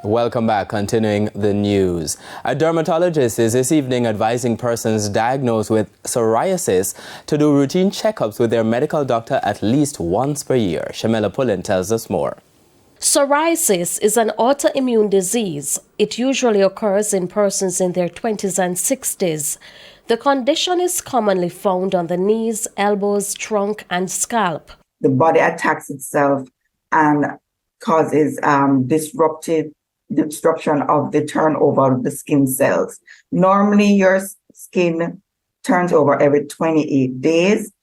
Welcome back. Continuing the news. A dermatologist is this evening advising persons diagnosed with psoriasis to do routine checkups with their medical doctor at least once per year. Shamela Pullen tells us more. Psoriasis is an autoimmune disease. It usually occurs in persons in their 20s and 60s. The condition is commonly found on the knees, elbows, trunk, and scalp. The body attacks itself and causes disruption of the turnover of the skin cells. Normally, your skin turns over every 28 days.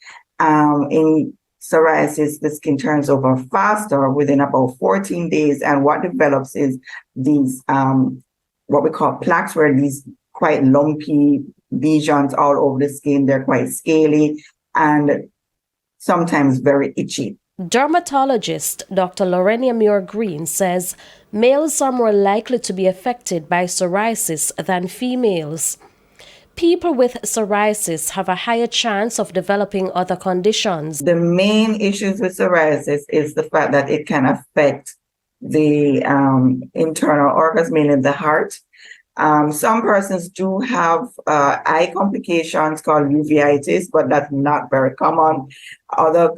In psoriasis, the skin turns over faster within about 14 days. And what develops is these, what we call plaques, where these quite lumpy lesions all over the skin. They're quite scaly and sometimes very itchy. Dermatologist Dr. Lorenia Muir-Green says males are more likely to be affected by psoriasis than females. People with psoriasis have a higher chance of developing other conditions. The main issues with psoriasis is the fact that it can affect the internal organs, mainly the heart. Some persons do have eye complications called uveitis, but that's not very common. Other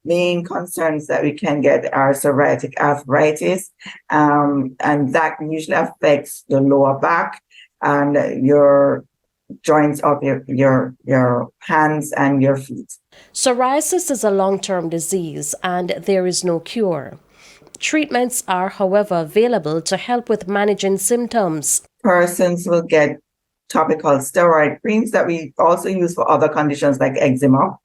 main concerns that we can get are psoriatic arthritis, and that usually affects the lower back and your joints of your hands and your feet. Psoriasis is a long-term disease and there is no cure. Treatments are, however, available to help with managing symptoms. Persons will get topical steroid creams that we also use for other conditions like eczema.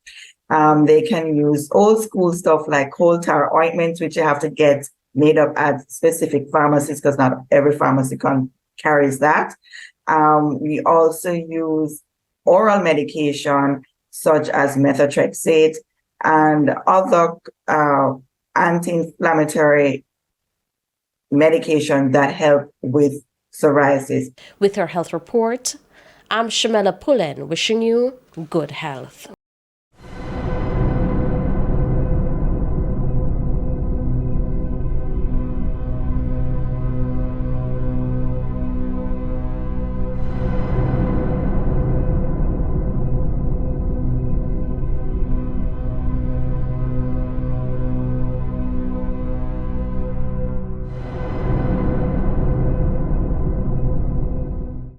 They can use old school stuff like coal tar ointments, which you have to get made up at specific pharmacies because not every pharmacy carries that. We also use oral medication such as methotrexate and other anti-inflammatory medication that help with psoriasis. With her health report, I'm Shamela Pullen, wishing you good health.